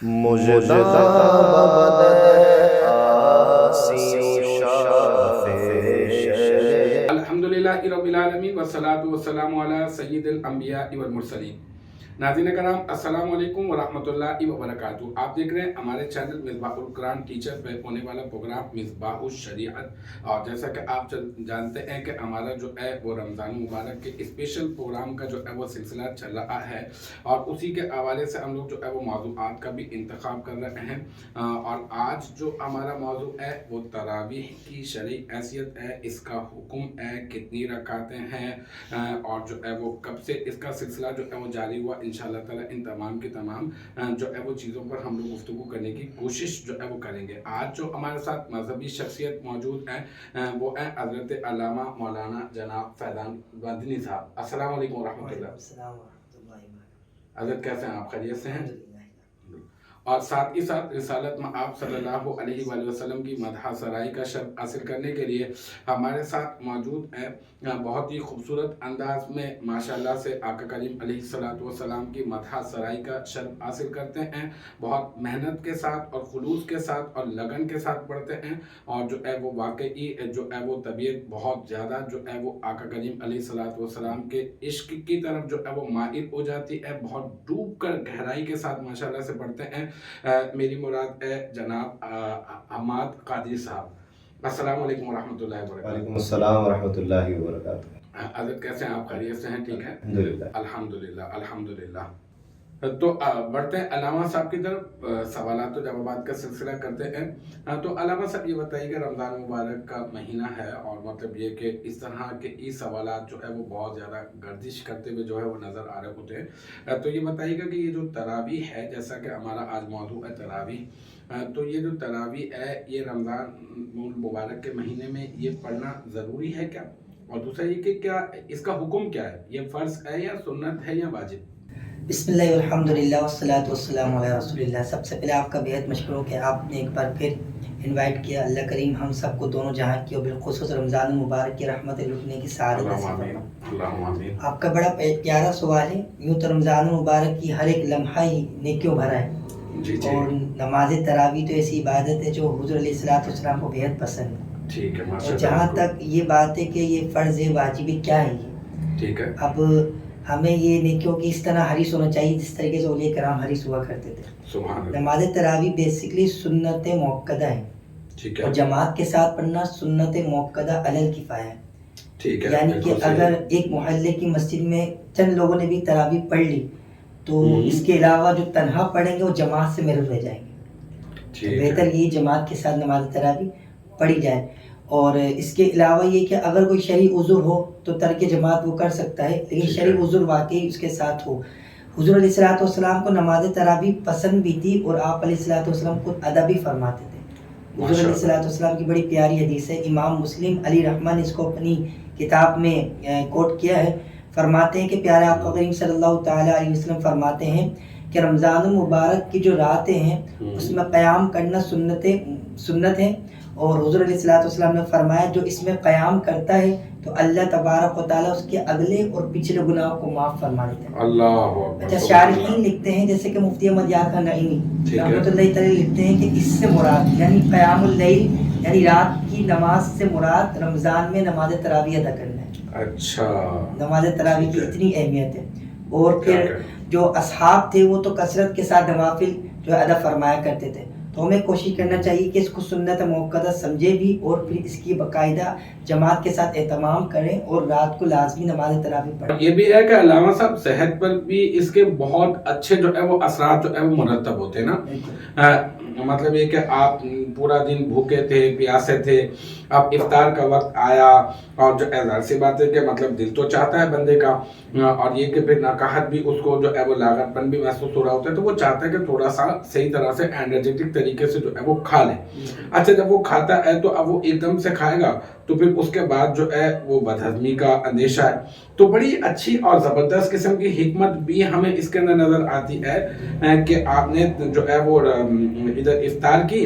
مجدہ بدر آسی و شاف شر. الحمدللہ رب العالمین والصلاة والسلام علی سید الانبیاء والمرسلین. ناظرین کرام، السلام علیکم ورحمۃ اللہ وبرکاتہ. آپ دیکھ رہے ہیں ہمارے چینل مصباح القرآن ٹیچر پہ ہونے والا پروگرام مصباح الشریعت. اور جیسا کہ آپ جانتے ہیں کہ ہمارا جو ہے وہ رمضان مبارک کے اسپیشل پروگرام کا جو ہے وہ سلسلہ چل رہا ہے، اور اسی کے حوالے سے ہم لوگ جو ہے وہ موضوعات کا بھی انتخاب کر رہے ہیں. اور آج جو ہمارا موضوع ہے وہ تراویح کی شرعی حیثیت ہے، اس کا حکم ہے، کتنی رکعتیں ہیں، اور جو ہے وہ کب سے اس کا سلسلہ جو ہے وہ جاری ہوا. انشاءاللہ تعالیٰ ان تمام کے تمام جو ہے وہ چیزوں پر ہم لوگ گفتگو کرنے کی کوشش جو ہے وہ کریں گے. آج جو ہمارے ساتھ مذہبی شخصیت موجود ہیں وہ ہیں حضرت علامہ مولانا جناب فیضان مدنی صاحب. السلام علیکم ورحمۃ اللہ. السلام ورحمۃ اللہ وبرکاتہ. حضرت کیسے ہیں آپ؟ خیریت سے ہیں؟ الحمدللہ. اور ساتھ ہی ساتھ رسالت میں آپ صلی اللہ علیہ وآلہ وسلم کی مدح سرائی کا شرف حاصل کرنے کے لیے ہمارے ساتھ موجود ہیں بہت ہی خوبصورت انداز میں ماشاءاللہ سے آقا کریم علیہ الصلوۃ والسلام کی مدح سرائی کا شرف حاصل کرتے ہیں. بہت محنت کے ساتھ اور خلوص کے ساتھ اور لگن کے ساتھ پڑھتے ہیں، اور جو ہے وہ واقعی جو ہے وہ طبیعت بہت زیادہ جو ہے وہ آقا کریم علیہ الصلوۃ والسلام کے عشق کی طرف جو ہے وہ مائل ہو جاتی ہے. بہت ڈوب کر گہرائی کے ساتھ ماشاءاللہ سے پڑھتے ہیں. میری مراد ہے جناب حماد قادری صاحب. السلام علیکم ورحمۃ اللہ وبرکاتہ. وعلیکم السلام ورحمۃ اللہ وبرکاتہ. حضرت کیسے ہیں آپ؟ خیریت سے ہیں؟ ٹھیک ہے الحمدللہ. الحمدللہ الحمدللہ. تو بڑھتے ہیں علامہ صاحب کی طرف، سوالات و جوابات کا سلسلہ کرتے ہیں. تو علامہ صاحب یہ بتائیے کہ رمضان مبارک کا مہینہ ہے، اور مطلب یہ کہ اس طرح کے ای سوالات جو ہے وہ بہت زیادہ گردش کرتے ہوئے جو ہے وہ نظر آ رہے ہوتے ہیں. تو یہ بتائیے گا کہ یہ جو تراویح ہے، جیسا کہ ہمارا آج موضوع ہے تراویح، تو یہ جو تراویح ہے یہ رمضان مبارک کے مہینے میں یہ پڑھنا ضروری ہے کیا؟ اور دوسرا یہ کہ کیا اس کا حکم کیا ہے؟ یہ فرض ہے یا سنت ہے یا واجب؟ بسم اللہ والحمدللہ والصلاۃ والسلام علی رسول اللہ. سب سے پہلے آپ کا بہت مشکور کہ آپ نے ایک بار پھر انوائٹ کیا. اللہ کریم ہم سب کو دونوں جہاں کی اور بالخصوص رمضان المبارک کی رحمت لٹنے کی سعادت نصیب فرمائے. اللہم آمین. آپ کا بڑا پیارا سوال ہے. یوں تو رمضان المبارک کی ہر ایک لمحہ ہی نیکیوں بھرا ہے، جی جی اور نماز تراویح تو ایسی عبادت ہے جو حضور علیہ الصلوۃ والسلام کو بہت پسند ہے. ٹھیک ہے، اور ماشاءاللہ. جہاں تک یہ بات ہے کہ یہ فرض ہے واجب ہے، کیا ہے یہ؟ ٹھیک ہے. اب ہمیں یہ نیکیوں کی اس طرح حریص ہونا چاہیے جس طریقے سے اولیاء کرام حریص ہوا کرتے تھے. سبحان اللہ. نماز تراویح بیسکلی سنت موقدہ ہے، ٹھیک ہے. اور جماعت کے ساتھ پڑھنا سنت موقدہ علی الکفایہ ہے. ٹھیک ہے. یعنی کہ اگر ایک محلے کی مسجد میں چند لوگوں نے بھی تراویح پڑھ لی تو اس کے علاوہ جو تنہا پڑھیں گے وہ جماعت سے محروم رہ جائیں گے. تو بہتر یہ جماعت کے ساتھ نماز تراویح پڑھی جائے. اور اس کے علاوہ یہ کہ اگر کوئی شرعی عذر ہو تو ترک جماعت وہ کر سکتا ہے، لیکن شرعی عذر واقعی اس کے ساتھ ہو. حضور علیہ الصلوۃ والسلام کو نماز تراویح پسند بھی تھی، اور آپ علیہ الصلوۃ والسلام کو ادا بھی فرماتے تھے. حضور علیہ الصلوۃ والسلام کی بڑی پیاری حدیث ہے، امام مسلم علی رحمہ نے اس کو اپنی کتاب میں کوٹ کیا ہے. فرماتے ہیں کہ پیارے آقا کریم صلی اللہ تعالیٰ علیہ وسلم فرماتے ہیں کہ رمضان المبارک کی جو راتیں ہیں اس میں قیام کرنا سنت ہے، اور حضور علیہ الصلوۃ والسلام نے فرمایا جو اس میں قیام کرتا ہے تو اللہ تبارک و تعالیٰ اس کے اگلے اور پچھلے گناہوں کو معاف فرما دیتے ہیں. اللہ اکبر. اچھا، شارحین لکھتے ہیں جیسے کہ مفتی احمد یحییٰ نعیمی رحمۃ اللہ تعالی لکھتے ہیں کہ اس سے مراد یعنی قیام اللیل یعنی رات کی نماز سے مراد رمضان میں نماز تراویح ادا کرنا ہے. اچھا، نماز تراویح کی اتنی اہمیت ہے. اور پھر جو اصحاب تھے وہ تو کثرت کے ساتھ نوافل جو ادا فرمایا کرتے تھے. تو ہمیں کوشش کرنا چاہیے کہ اس کو سنت موقدہ سمجھے بھی، اور پھر اس کی باقاعدہ جماعت کے ساتھ اہتمام کریں، اور رات کو لازمی نماز تراویح پڑھیں. یہ بھی ہے کہ علامہ صاحب صحت پر بھی اس کے بہت اچھے جو ہے وہ اثرات جو ہے وہ مرتب ہوتے ہیں نا. مطلب یہ کہ آپ پورا دن بھوکے تھے، پیاسے تھے، اب افطار کا وقت آیا، اور جو ظاہر سی بات ہے کہ مطلب دل تو چاہتا ہے بندے کا، اور یہ کہ پھر نقاہت بھی اس کو جو ہے وہ لاغت پن بھی محسوس ہو رہا ہوتا ہے، تو وہ چاہتا ہے کہ تھوڑا سا صحیح طرح سے انرجیٹک طریقے سے جو ہے وہ کھا لے. اچھا، جب وہ کھاتا ہے تو اب وہ ایک دم سے کھائے گا تو پھر اس کے بعد جو ہے وہ بدہضمی کا اندیشہ ہے. تو بڑی اچھی اور زبردست قسم کی حکمت بھی ہمیں اس کے اندر نظر آتی ہے کہ آپ نے جو ہے وہ ادھر افطار کی،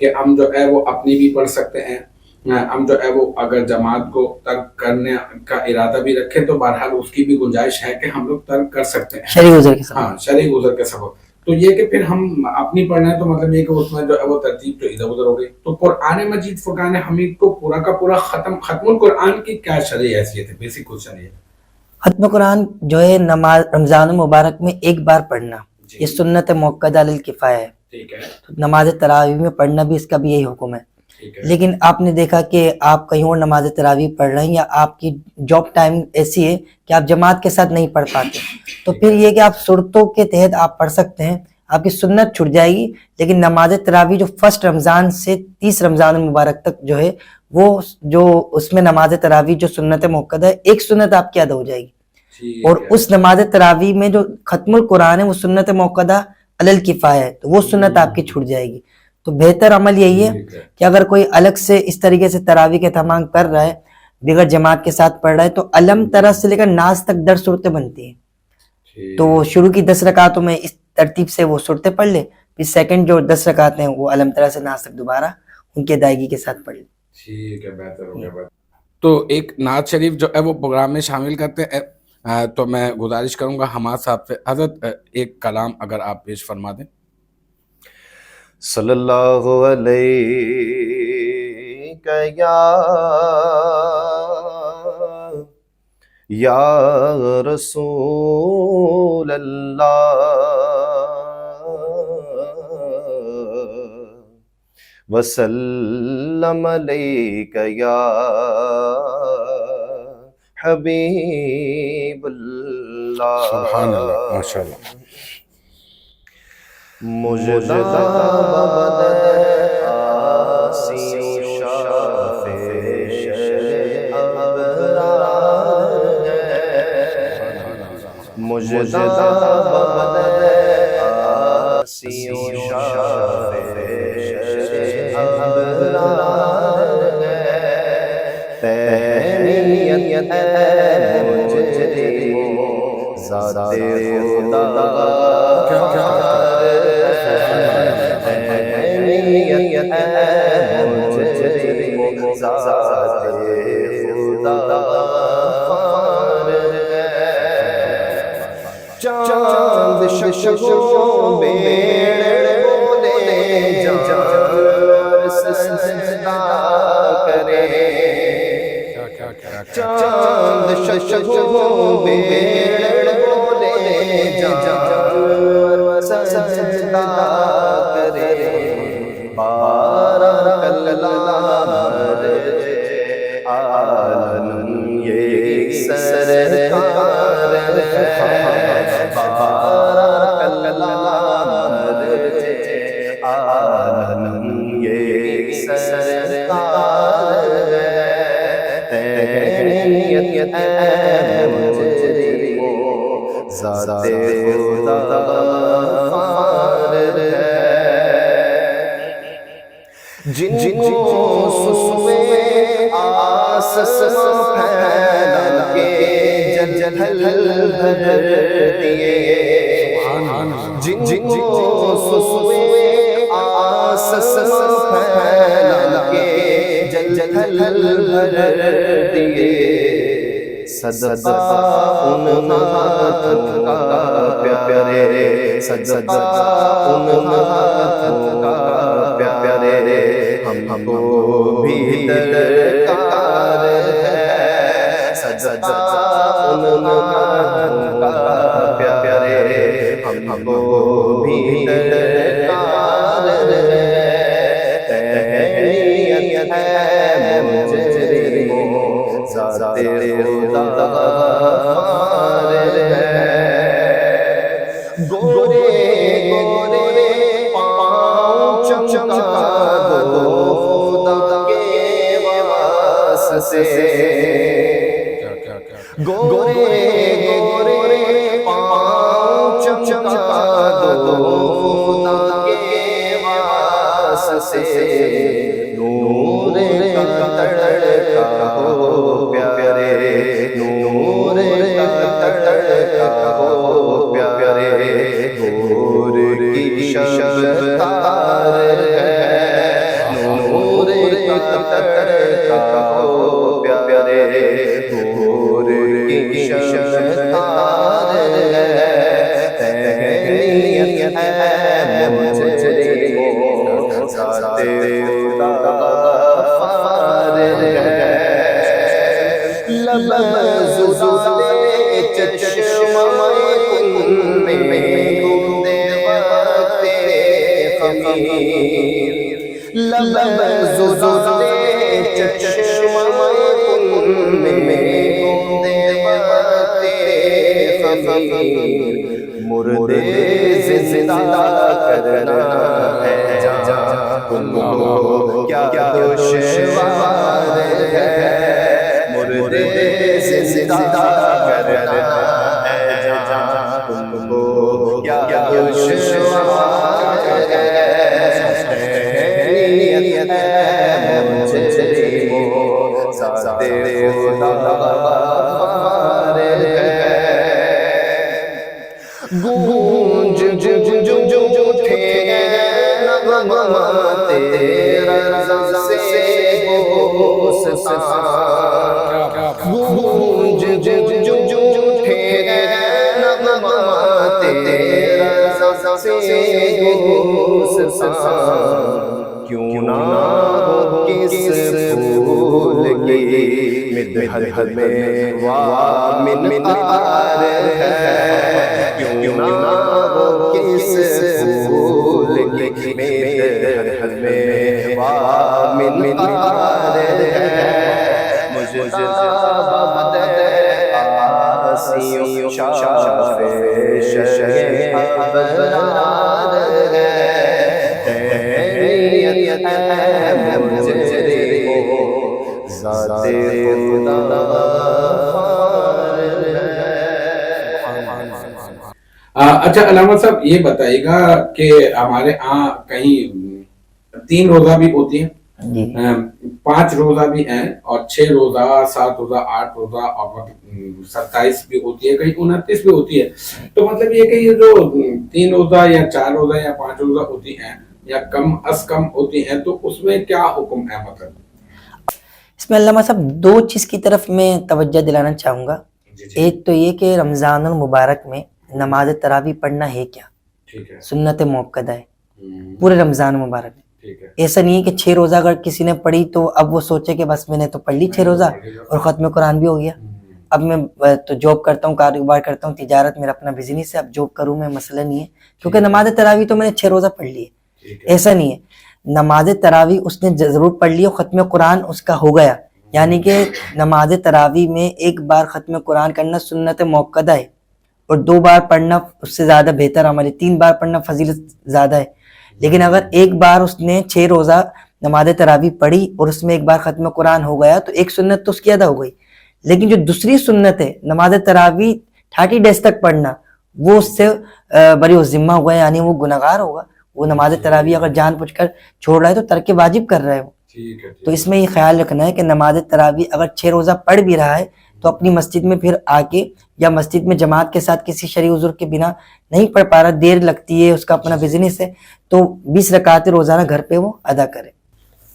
کہ ہم جو ہے وہ اپنی بھی پڑھ سکتے ہیں، ہم جو ہے وہ اگر جماعت کو ترک کرنے کا ارادہ بھی رکھیں تو بہرحال اس کی بھی گنجائش ہے کہ ہم لوگ ترک کر سکتے ہیں شرعی عذر کے ساتھ. ہاں شرعی عذر کے سبب. تو یہ کہ پھر ہم اپنی پڑھنا ہے تو مطلب یہ کہ اس میں جو ہے وہ ترتیب تو ادھر ادھر ہو گئی. تو قرآن مجید فرقان حمید کو پورا کا پورا ختم القرآن کی کیا شرعی حیثیت ہے؟ بیسک کوشچن یہ. ختم قرآن جو ہے نماز رمضان المبارک میں ایک بار پڑھنا، یہ سنت موقدہ للکفایہ ہے. ٹھیک ہے. نماز تراویح میں پڑھنا بھی اس کا بھی یہی حکم ہے. لیکن آپ نے دیکھا کہ آپ کہیں اور نماز تراویح پڑھ رہے ہیں یا آپ کی جاب ٹائم ایسی ہے کہ آپ جماعت کے ساتھ نہیں پڑھ پاتے، تو پھر یہ کہ آپ صورتوں کے تحت آپ پڑھ سکتے ہیں، آپ کی سنت چھٹ جائے گی. لیکن نماز تراویح جو فرسٹ رمضان سے 30 رمضان المبارک تک جو ہے وہ جو اس میں نماز تراویح جو سنت موقدہ ہے ایک سنت آپ کی ادا ہو جائے گی. اور اس نماز تراویح میں جو ختم القرآن ہے وہ سنت موقدہ علی الکفایہ ہے، تو وہ سنت آپ کی چھوٹ جائے گی. تو بہتر عمل یہی ہے کہ اگر کوئی الگ سے اس طریقے سے تراویح کے اہتمام کر رہا ہے، بغیر جماعت کے ساتھ پڑھ رہا ہے، تو علم ترا سے لے کر ناس تک 10 صورتیں بنتی ہیں. تو شروع کی 10 رکعتوں میں اس ترتیب سے وہ صورتیں پڑھ لے، پھر سیکنڈ جو 10 رکعتیں ہیں وہ علم ترا سے ناس تک دوبارہ ان کی ادائیگی کے ساتھ پڑھ لے. ٹھیک ہے، بہتر ہو گیا. تو ایک نعت شریف جو ہے وہ پروگرام میں شامل کرتے ہیں، تو میں گزارش کروں گا حماد صاحب سے، حضرت ایک کلام اگر آپ پیش فرما دیں. صلی اللہ علیہ یا رسول اللہ وسلم علیک یا حبیب اللہ. سبحان اللہ، ماشاء اللہ. مجدہ بدر آسی و شاف شر ابرار ہے، مجدہ بدر آسی و شاف شر ابرار ہے، تیمیت ہے مجرم ذات خدا چاند ششو بیڑ بولے جار سجدہ کرے، چاند ششو بیڑ بولے جار سجدہ کرے، بارہ کلام عالم یہ سرکار ہے، بارہ کلام عالم یہ سرکار ہے، تیمیت ہے مجرم ذات خدا غفار ہے، جن کو سسوے آسمان پھیلا کے جل بھر دیے، جن کو سسوے آسمان پھیلا کے جل بھر دیے، صدقہ ان ہاتھوں کا پیارے، صدقہ ان ہاتھوں کا پیارے، ہم کو بھی درکار ہے، صدقہ ان ہاتھوں کا پیارے، ہم کو بھی درکار ہے، تیمیت ہے مجرم ذات خدا غفار ہے، گورے گورے پاؤں چمکا دو خدا کے واسطے، گورے گورے پاؤں چمکا دو خدا کے واسطے، نور کا تڑکا ہو پیارے، نور کا تڑکا ہو پیارے، نور کی شب تار ہے، لبزدے چشم کن میں گوندے باتے خمیر مردے زندہ کرنا ہے جہاں تم کو کیا دشوار ہے مردے زندہ کرنا ہے جہاں تم کو کیا دشوار ہے نیت ہے مجرموں ذات خدا غفار ہے گونج اٹھے نغمات رضا سے گوستان گونج اٹھے نغمات رضا سے گوستان کیوں نہ ہو کس پھول کی مدحت میں وامنقار ہے کیوں نہ ہو کس پھول کی مدحت میں وامنقار ہے مجتبی آسیوں شاف شہ ابرار ہے ذات خدا غفار ہے۔ اچھا علامہ صاحب یہ بتائیے گا کہ ہمارے ہاں کہیں 3 روزہ بھی ہوتی ہیں، 5 روزہ بھی ہیں، اور 6 روزہ 7 روزہ 8 روزہ اور 27 بھی ہوتی ہے، کہیں 29 بھی ہوتی ہے، تو مطلب یہ کہ یہ جو 3 روزہ یا 4 روزہ یا 5 روزہ ہوتی ہیں یا کم از کم ہوتی ہیں، تو اس میں کیا حکم ہے؟ مطلب اس میں علامہ صاحب 2 چیز کی طرف میں توجہ دلانا چاہوں گا۔ ایک تو یہ کہ رمضان المبارک میں نماز تراویح پڑھنا ہے کیا، سنت موقدہ ہے پورے رمضان مبارک میں۔ ایسا نہیں ہے کہ 6 روزہ اگر کسی نے پڑھی تو اب وہ سوچے کہ بس میں نے تو پڑھ لی 6 روزہ اور ختم قرآن بھی ہو گیا، اب میں تو جاب کرتا ہوں، کاروبار کرتا ہوں، تجارت میرا اپنا بزنس ہے، اب جاب کروں میں مسئلہ نہیں ہے کیونکہ نماز تراویح تو میں نے 6 روزہ پڑھ لی ہے۔ ایسا نہیں ہے، نماز تراویح اس نے ضرور پڑھ لی اور ختم قرآن اس کا ہو گیا، یعنی کہ نماز تراویح میں ایک بار ختم قرآن کرنا سنت موقدہ ہے، اور 2 بار پڑھنا اس سے زیادہ بہتر عمل ہے، 3 بار پڑھنا فضیلت زیادہ ہے۔ لیکن اگر ایک بار اس نے 6 روزہ نماز تراویح پڑھی اور اس میں ایک بار ختم قرآن ہو گیا تو ایک سنت تو اس کی ادا ہو گئی، لیکن جو دوسری سنت ہے نماز تراویح 30 ڈیز تک پڑھنا، وہ اس سے بری ذمہ ہوا ہے، یعنی وہ گناہگار ہوگا۔ وہ نماز تراویح اگر جان بوجھ کر چھوڑ رہا ہے تو ترک واجب کر رہا ہے وہ۔ تو اس میں یہ خیال رکھنا ہے کہ نماز تراویح اگر 6 روزہ پڑھ بھی رہا ہے تو اپنی مسجد میں پھر آ کے یا مسجد میں جماعت کے ساتھ کسی شرعی عذر کے بنا نہیں پڑھ پا رہا، دیر لگتی ہے، اس کا اپنا بزنس ہے، تو 20 رکعتیں روزانہ گھر پہ وہ ادا کرے۔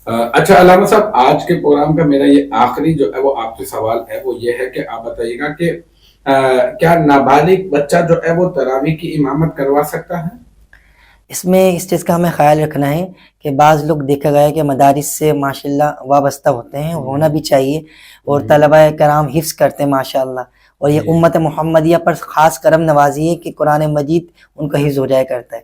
اچھا علامہ صاحب، آج کے پروگرام کا میرا یہ آخری جو ہے وہ آپ سے سوال ہے، وہ یہ ہے کہ آپ بتائیے گا کہ کیا نابالغ بچہ جو ہے وہ تراویح کی امامت کروا سکتا ہے؟ اس میں اس چیز کا ہمیں خیال رکھنا ہے کہ بعض لوگ دیکھا گیا ہے کہ مدارس سے ماشاءاللہ وابستہ ہوتے ہیں، ہونا بھی چاہیے، اور طلبہ کرام حفظ کرتے ہیں ماشاءاللہ، اور یہ امت محمدیہ پر خاص کرم نوازی ہے کہ قرآن مجید ان کا حفظ ہو جایا کرتا ہے۔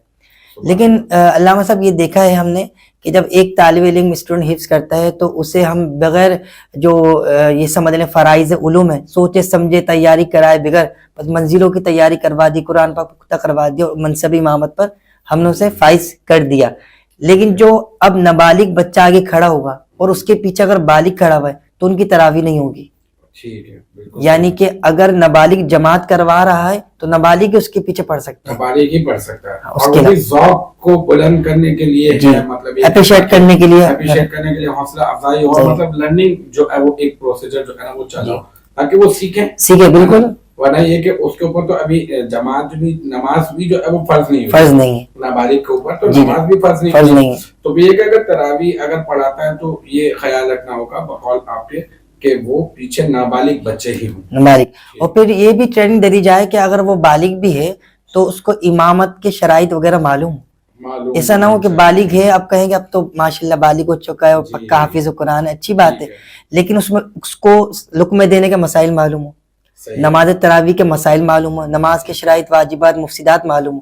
لیکن علامہ صاحب یہ دیکھا ہے ہم نے کہ جب ایک طالب علم اسٹوڈنٹ حفظ کرتا ہے تو اسے ہم بغیر جو یہ سمجھ لیں فرائض علوم ہے، سوچے سمجھے تیاری کرائے بغیر بس منزلوں کی تیاری کروا دی، قرآن پاک پختہ کروا دیا، اور منصب امامت پر ہم نے اسے فائز کر دیا۔ لیکن جو اب نابالغ بچہ آگے کھڑا ہوگا اور اس کے پیچھے اگر بالغ کھڑا ہوا ہے تو ان کی تراویح نہیں ہوگی، یعنی کہ اگر نابالغ جماعت کروا رہا ہے تو نابالغ اس کے پیچھے پڑھ سکتا ہے، نابالغ ہی پڑھ سکتا ہے، اور وہ بھی ذوق کو بلند کرنے کے لیے جی، مطلب اپریشیٹ کرنے کے لیے، حوصلہ افزائی ہو، مطلب لرننگ جو ہے وہ ایک پروسیجر جو ہے نا وہ چلا تاکہ وہ سیکھیں بالکل، ورنہ یہ کہ اس کے اوپر تو ابھی جماعت بھی نماز بھی جو ہے وہ فرض نہیں ہے نابالغ کے اوپر، تو نماز بھی فرض نہیں ہے۔ تو یہ کہ اگر تراویح اگر پڑھاتا ہے تو یہ خیال رکھنا ہوگا بقول آپ کے کہ وہ پیچھے نابالغ بچے ہی ہوں نابالغ، اور پھر یہ بھی ٹریننگ دے دی جائے کہ اگر وہ بالغ بھی ہے تو اس کو امامت کے شرائط وغیرہ معلوم، ایسا نہ ہو کہ بالغ ہے اب کہیں گے اب تو ماشاءاللہ بالغ ہو چکا ہے اور پکا حافظ قرآن ہے، اچھی بات ہے، لیکن اس میں اس کو لقمے دینے کے مسائل معلوم ہو، نماز تراویح کے مسائل معلوم ہو، نماز کے شرائط واجبات مفسدات معلوم ہو،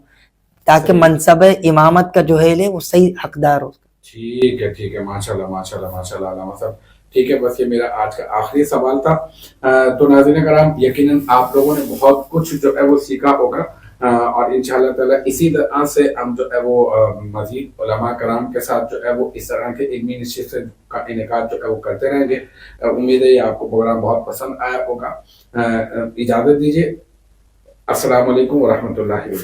تاکہ منصب امامت کا جو ہے وہ صحیح حقدار ہو۔ ٹھیک ہے ماشاءاللہ ماشاءاللہ ماشاءاللہ علامہ صاحب. ٹھیک ہے، بس یہ میرا آج کا آخری سوال تھا. تو ناظرین کرام، یقیناً آپ لوگوں نے بہت کچھ جو ہے وہ سیکھا ہوگا، اور انشاءاللہ تعالیٰ اسی طرح سے ہم جو ہے وہ مزید علماء کرام کے ساتھ جو ہے وہ اس طرح کے علمی نشست کا انعقاد جو ہے وہ کرتے رہیں گے. امید ہے یہ آپ کو پروگرام بہت پسند آیا ہوگا. اجازت دیجیے. السلام علیکم ورحمۃ اللہ وبرکاتہ.